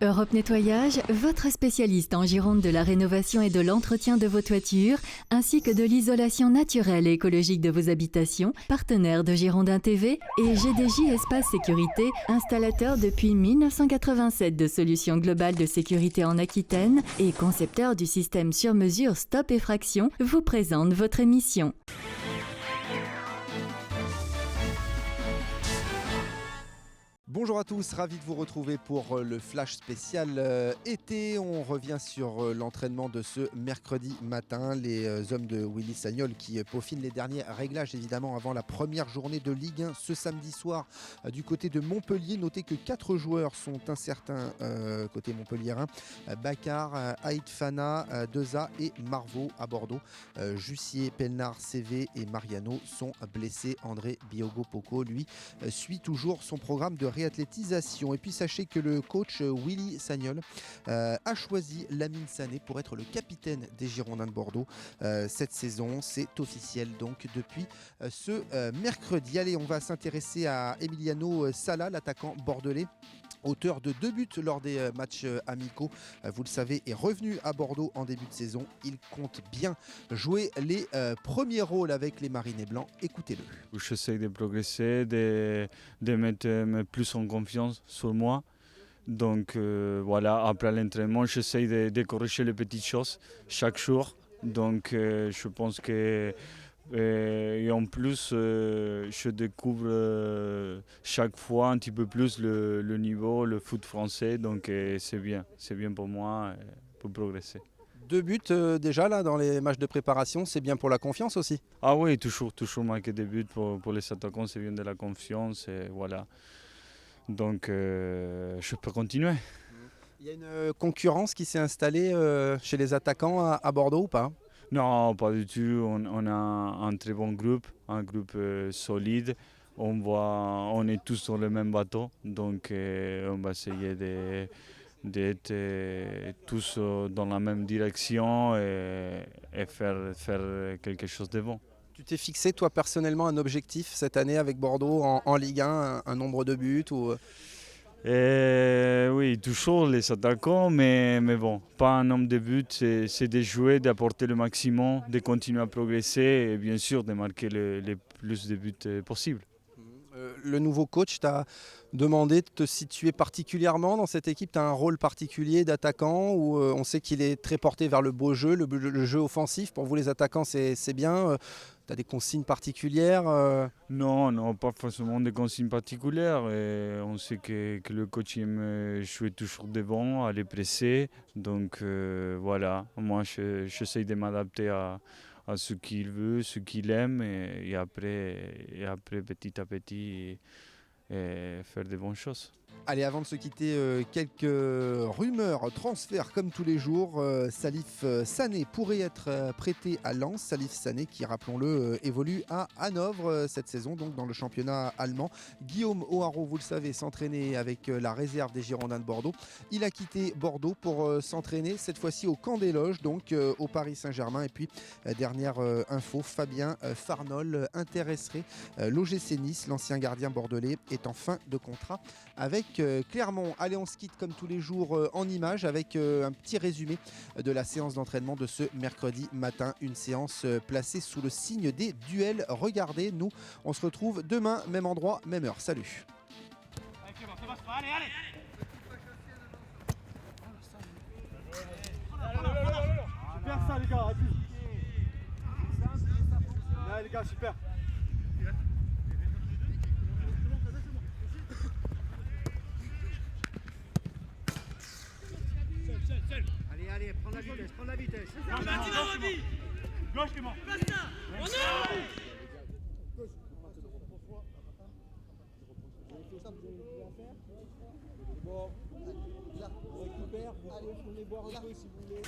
Europe Nettoyage, votre spécialiste en Gironde de la rénovation et de l'entretien de vos toitures, ainsi que de l'isolation naturelle et écologique de vos habitations, partenaire de Girondin TV et GDJ Espace Sécurité, installateur depuis 1987 de solutions globales de sécurité en Aquitaine et concepteur du système sur mesure Stop Effraction, vous présente votre émission. Bonjour à tous, ravi de vous retrouver pour le flash spécial été. On revient sur l'entraînement de ce mercredi matin. Les hommes de Willy Sagnol qui peaufinent les derniers réglages évidemment avant la première journée de Ligue 1 ce samedi soir du côté de Montpellier. Notez que 4 joueurs sont incertains côté montpelliérain. Bakar, Haït Fana, Deza et Marvaux à Bordeaux. Jussier, Pelnard, CV et Mariano sont blessés. André Biogo-Poco, lui, suit toujours son programme de réathlétisation. Et puis sachez que le coach Willy Sagnol a choisi Lamine Sané pour être le capitaine des Girondins de Bordeaux cette saison. C'est officiel donc depuis ce mercredi. Allez, on va s'intéresser à Emiliano Sala, l'attaquant bordelais, auteur de 2 buts lors des matchs amicaux. Vous le savez, est revenu à Bordeaux en début de saison. Il compte bien jouer les premiers rôles avec les Marinés Blancs. Écoutez-le. J'essaie de progresser, de mettre plus en confiance sur moi. Donc voilà, après l'entraînement, j'essaie de corriger les petites choses chaque jour. Donc je pense que et en plus, je découvre chaque fois un petit peu plus le niveau, le foot français. Donc c'est bien pour moi pour progresser. 2 buts déjà là dans les matchs de préparation, c'est bien pour la confiance aussi. Ah oui, toujours marquer des buts pour les attaquants, c'est bien de la confiance. Et voilà. Donc je peux continuer. Il y a une concurrence qui s'est installée chez les attaquants à Bordeaux ou pas ? Non, pas du tout. On a un très bon groupe, un groupe solide. On est tous sur le même bateau, donc on va essayer d'être tous dans la même direction et faire quelque chose de bon. Tu t'es fixé toi personnellement un objectif cette année avec Bordeaux en Ligue 1, un nombre de buts ou... Oui, toujours les attaquants, mais bon, pas un nombre de buts, c'est de jouer, d'apporter le maximum, de continuer à progresser et bien sûr de marquer le plus de buts possible. Le nouveau coach t'a demandé de te situer particulièrement dans cette équipe. Tu as un rôle particulier d'attaquant où on sait qu'il est très porté vers le beau jeu, le jeu offensif. Pour vous les attaquants c'est bien. Tu as des consignes particulières Non, pas forcément des consignes particulières. Et on sait que le coach aime jouer toujours devant, aller presser. Donc voilà, moi j'essaie de m'adapter à ce qu'il veut, ce qu'il aime et après petit à petit faire de bonnes choses. Allez, avant de se quitter, quelques rumeurs, transferts comme tous les jours. Salif Sané pourrait être prêté à Lens. Salif Sané qui, rappelons-le, évolue à Hanovre cette saison, donc dans le championnat allemand. Guillaume O'Haraud, vous le savez, s'entraîner avec la réserve des Girondins de Bordeaux. Il a quitté Bordeaux pour s'entraîner cette fois-ci au Camp des Loges, donc au Paris Saint-Germain. Et puis, dernière info, Fabien Farnol intéresserait l'OGC Nice. L'ancien gardien bordelais est en fin de contrat avec Clermont. Allez, on se quitte comme tous les jours en images avec un petit résumé de la séance d'entraînement de ce mercredi matin. Une séance placée sous le signe des duels. Regardez, nous, on se retrouve demain, même endroit, même heure. Salut. Allez. Super ça les gars, là les gars, super. Allez, prends la vitesse. Gauche, Clément. Bon, on récupère. Allez, on les boire un peu si vous voulez.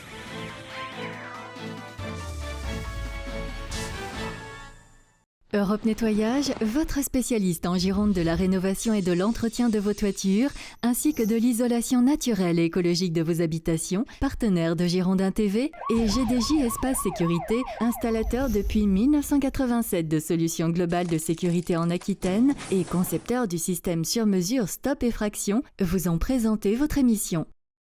Europe Nettoyage, votre spécialiste en Gironde de la rénovation et de l'entretien de vos toitures, ainsi que de l'isolation naturelle et écologique de vos habitations, partenaire de Girondin TV et GDJ Espace Sécurité, installateur depuis 1987 de solutions globales de sécurité en Aquitaine et concepteur du système sur mesure Stop Effraction, vous ont présenté votre émission.